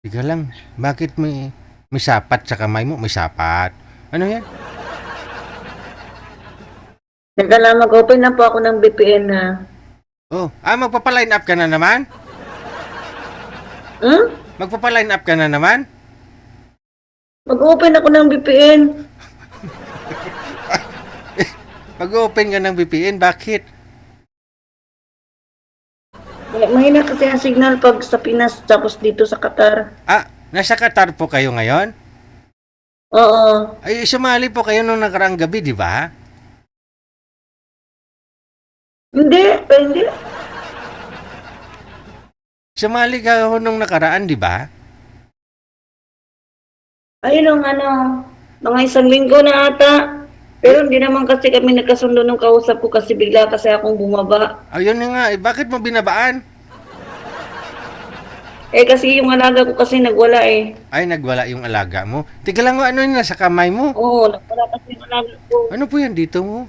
Teka lang, bakit may sapat sa kamay mo? May sapat. Ano yan? Teka lang, mag-open na po ako ng VPN na. Oh, magpapaline up ka na naman? Hmm? Magpapaline up ka na naman? Mag-open ako ng VPN. Mag-open ka ng VPN, bakit? Mahina kasi ang signal pag sa Pinas tapos dito sa Qatar. Nasa Qatar po kayo ngayon? Oo. Ay, sumali po kayo nung nakaraang gabi, di ba? Hindi. Sumali ka ho nung nakaraan, di ba? Ayun ang mga isang linggo na ata. Pero hindi naman kasi kami nagkasundo nung kausap ko kasi bigla kasi akong bumaba. Ayun na nga, bakit mo binabaan? Kasi yung alaga ko kasi nagwala eh. Ay, nagwala yung alaga mo. Teka lang, ano yun nasa kamay mo? Oo, nagwala kasi yung alaga ko. Ano po yan dito mo?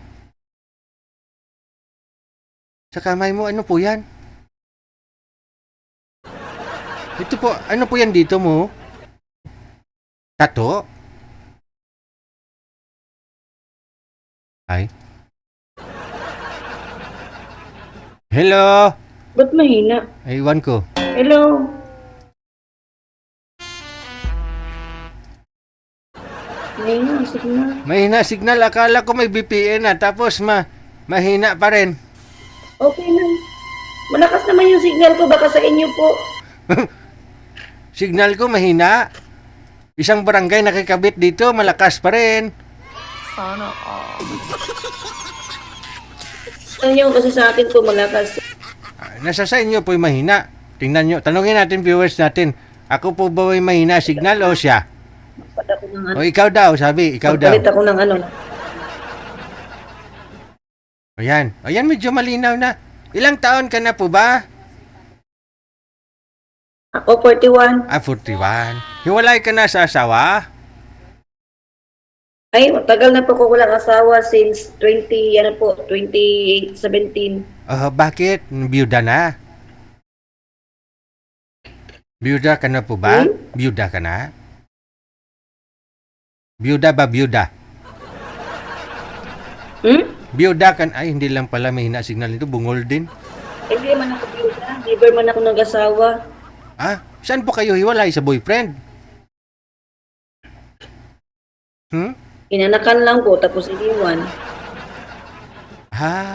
Sa kamay mo, ano po yan? Ito po, ano po yan dito mo? Tato? Ay. Hello? Ba't mahina? Ay, iwan ko. Hello? Mahina ang signal. Mahina signal, akala ko may VPN na, tapos mahina pa rin. Okay na. Malakas naman yung signal ko, baka sa inyo po. Signal ko mahina. Isang barangay nakikabit dito, malakas pa rin. Sana all. Ano kasi sa akin po malakas. Nasa sa inyo po'y mahina. Tingnan nyo, tanungin natin viewers natin. Ako po ba may mahina signal o siya? Magpad ako ng O ikaw daw, sabi, ikaw daw. Magpalit ako ng Ayan, medyo malinaw na. Ilang taon ka na po ba? Ako 41. 41. Hiwalay ka na sa asawa? Ay, matagal na po ko walang asawa since 2017. Bakit? Biyuda na? Biyuda ka na po ba? Biyuda ka na? Biyuda ba biyuda? Biyuda ka na? Ay, hindi lang pala may hina signal nito. Bungol din. Hindi man ako biyuda. Never man ako nag-asawa. Saan po kayo hiwalay? Sa boyfriend? Inanakan lang po tapos iniwan.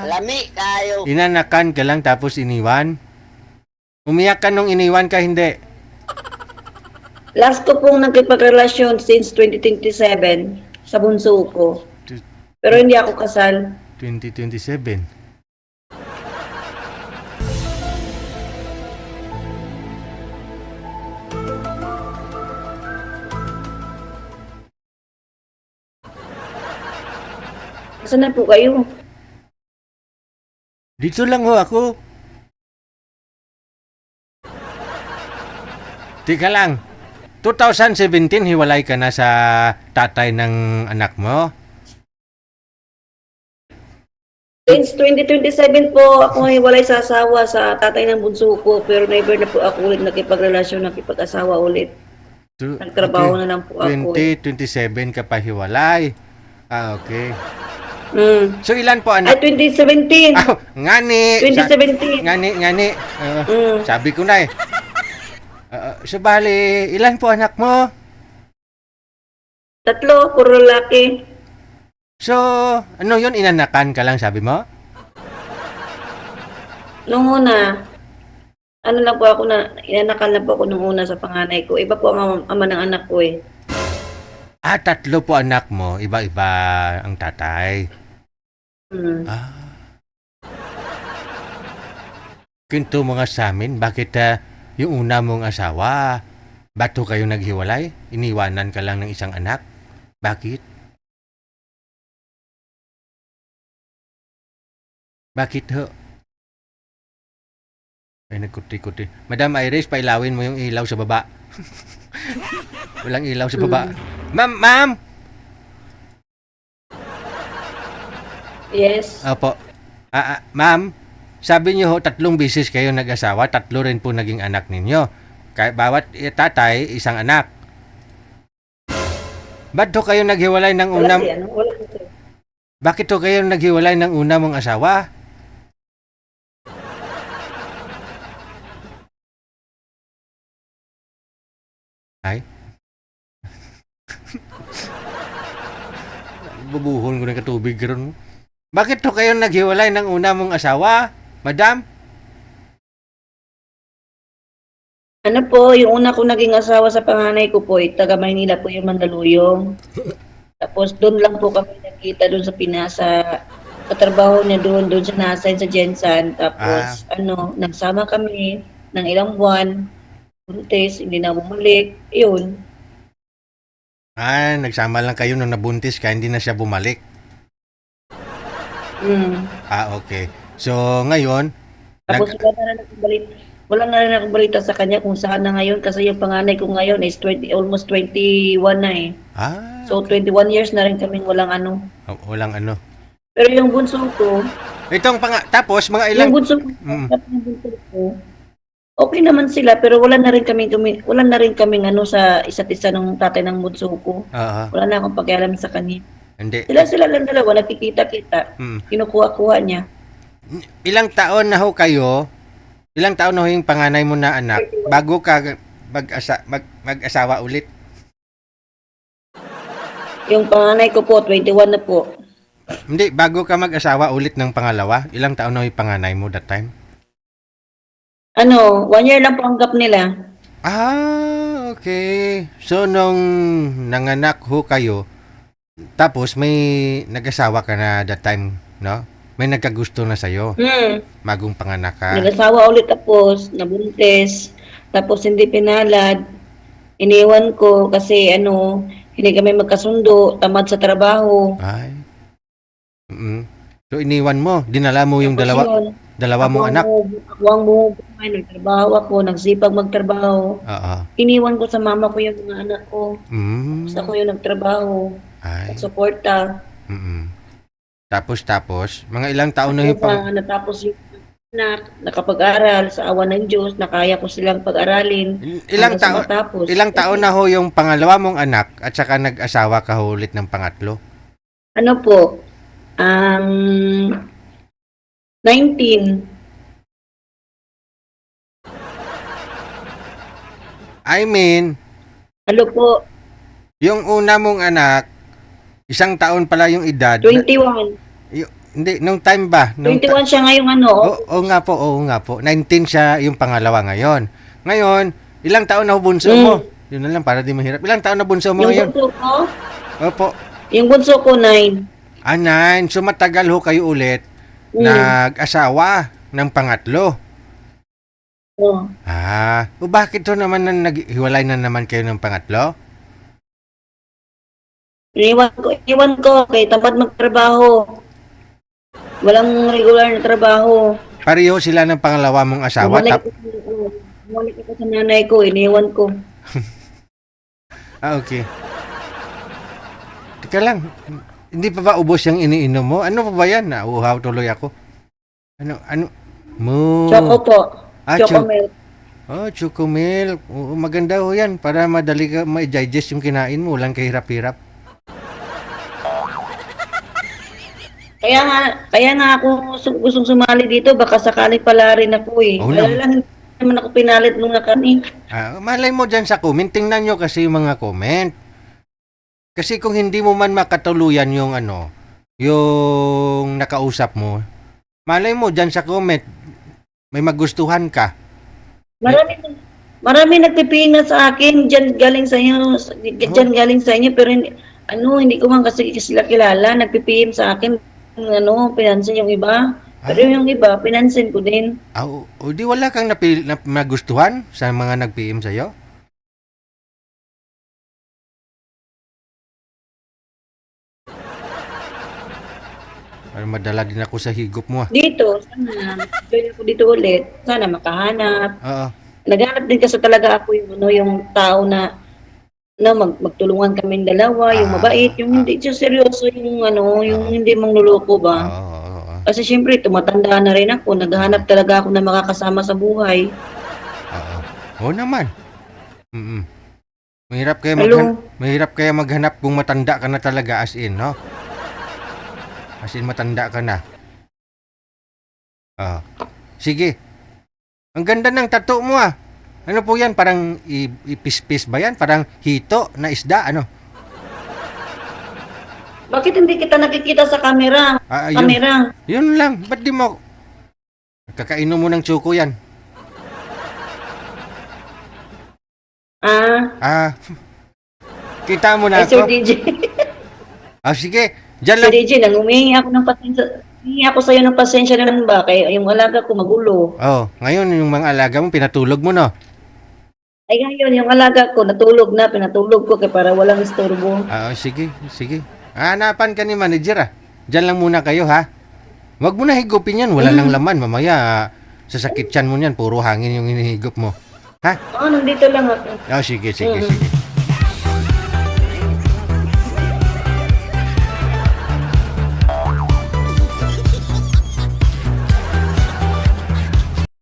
Lami kayo. Inanakan ka lang tapos iniwan? Umiyak ka nung iniwan ka, hindi? Last ko pong nagkipagrelasyon since 2027 sa bunso ko. Pero hindi ako kasal. 2027. Saan na po kayo? Dito lang ho ako. Tika lang. 2017, hiwalay ka na sa tatay ng anak mo? Since 2027 po ako hiwalay sa asawa sa tatay ng bunso ko pero never na po ako ulit nakipagrelasyon, nakipag-asawa ulit. Nagtrabaho na lang po ako. 2027 ka pa hiwalay. Okay. So ilan po Ay, anak? 2017. Ngani. 2017. Ngani. Sabi ko na eh. So bali, ilan po anak mo? 3, puro lalaki. So, ano yun? Inanakan ka lang sabi mo? Nung una, lang po ako inanakan na po ako nung una sa panganay ko. Iba po ang ama ng anak ko eh. 3 po anak mo, iba-iba ang tatay. Kwento mo nga sa amin, bakit yung una mong asawa, bato kayo naghiwalay? Iniwanan ka lang ng isang anak? Bakit? Bakit ho? Ay, nagkuti-kuti. Madam Iris, pailawin mo yung ilaw sa baba. Walang ilaw sa baba. Ma'am! Yes. Opo. Ma'am, sabi niyo ho, 3 beses kayo nag-asawa, 3 rin po naging anak ninyo. bawat tatay, isang anak. Ba't to kayo naghiwalay ng Wala una? si ano, wala si sir. Bakit to kayo naghiwalay ng una mong asawa? Ay? Bubuhon ko ng katubig karon mo. Bakit to kayo naghiwalay ng una mong asawa, madam? Ano po, yung una ko naging asawa sa panganay ko po, taga Maynila po yung Mandaluyong. Tapos doon lang po kami nakita doon sa Pinasa. Katrabaho niya doon sa Nasan sa Jensan. Tapos nagsama kami ng ilang buwan. Buntis, hindi na bumalik. Yun. Nagsama lang kayo nung nabuntis ka, hindi na siya bumalik. Okay. So, ngayon, Tapos wala na rin akong balita sa kanya kung saan na ngayon kasi yung panganay ko ngayon is almost 21 na eh. So 21 years na rin kaming walang ano. Walang ano. Pero yung bunso ko, tapos mga ilang... yung bunso ko, okay naman sila pero wala na rin kaming ano sa isa't isa ng tatay ng bunso ko. Wala na akong pakialam sa kanya. Hindi. Sila lang dalawa, nakikita-kita. Kinukuha-kuha niya. Ilang taon na ho kayo? Ilang taon na ho yung panganay mo na anak bago ka mag-asawa ulit? Yung panganay ko po, 21 na po. Hindi, bago ka mag-asawa ulit ng pangalawa, ilang taon na ho yung panganay mo that time? 1 year lang po ang gap nila. Okay. So, nung nanganak ho kayo, tapos may nag-asawa ka na that time, no? May nagkagusto na sa'yo. Magong panganak ka. Nag-asawa ulit tapos, nabuntis. Tapos hindi pinalad. Iniwan ko kasi hindi kami magkasundo. Tamad sa trabaho. Ay. So, iniwan mo. Dinala mo yung Tapos dalawa mong anak. Ako ang bumubuhay. Nagtrabaho ako. Nagsipag magtrabaho. Iniwan ko sa mama ko yung mga anak ko. Tapos ako yung nagtrabaho. Ay. Suporta. Tapos, mga ilang taon na yung natapos yung anak, nakapag-aral sa awa ng Diyos, nakaya ko silang pag-aralin. Ilang taon na ho yung pangalawa mong anak at saka nag-asawa ka ho ulit ng pangatlo? Ano po? 19. I mean, Ano po? yung una mong anak, isang taon pala yung edad. 21. Hindi, nung time ba? 21 siya ngayong Oo nga po. 19 siya yung pangalawa ngayon. Ngayon, ilang taon na ho bunso mo? Yun na lang, para di mahirap. Ilang taon na bunso mo ngayon? Yung bunso ko? Opo. Yung bunso ko, 9. 9. So, matagal ho kayo ulit nag-asawa ng pangatlo. Bakit ho naman naghiwalay na naman kayo ng pangatlo? Iniwan ko kay tamad magtrabaho. Walang regular na trabaho. Pareho sila ng pangalawa mong asawa? Bumalik ako sa nanay ko, iniwan ko. Okay. Teka lang, hindi pa ba ubos yung iniinom mo? Ano pa ba yan? Nauuhaw tuloy ako. Choco po. Choco milk. Choco milk. Maganda ho yan para madali ka ma-digest yung kinain mo. Walang kahirap-hirap. Kaya nga ako gustong sumali dito, baka sakali pala rin ako eh. Wala lang naman ako pinalit nung nakani. Malay mo dyan sa comment, tingnan nyo kasi yung mga comment. Kasi kung hindi mo man makatuluyan yung yung nakausap mo, malay mo dyan sa comment, may magustuhan ka. Marami nagpipingat sa akin, dyan galing sa inyo, pero hindi ko man kasi sila kilala, nagpipim sa akin, pinansin yung iba. Pero yung iba, pinansin ko din. Di wala kang nagustuhan sa mga nag-PM sa'yo? Para madala din ako sa higop mo. Dito, sana, join ako dito ulit. Sana makahanap. Naghanap din kasi talaga ako yung tao na magtulungan kaming dalawa, yung mabait, yung hindi siya seryoso, yung hindi mangluloko ba. Kasi syempre, tumatanda na rin ako, naghahanap talaga ako na makakasama sa buhay. Oo naman. Mm. Mahirap kaya Hello? mahirap kaya maghanap kung matanda ka na talaga as in, no? As in matanda ka na. Ah. Sige. Ang ganda ng tattoo mo ah. Ano po yan? Parang ipis-pis ba yan? Parang hito na isda, ano? Bakit hindi kita nakikita sa camera? Ah, Camera. yun lang. Ba't di mo... Kakainom mo ng choco yan. Ah, kita mo na Ay, Sir ako. DJ. Ah, sige. Diyan Sir lang. DJ, humingi ako ng pasensya. Humingi ako sa'yo ng pasensya naman ba? Kaya yung alaga ko magulo. Oh, ngayon yung mga alaga mo, pinatulog mo, no? Ay ngayon, yung alaga ko, natulog na, pinatulog ko kaya para walang istorbo. Ah, sige, sige. Hanapan ka ni manager, ah. Diyan lang muna kayo, ha? Wag mo na higupin yan. Wala lang laman. Mamaya, sasakit yan mo yan. Puro hangin yung hinihigop mo. Ha? Nandito lang ako. Oh, sige, sige, Mm. sige.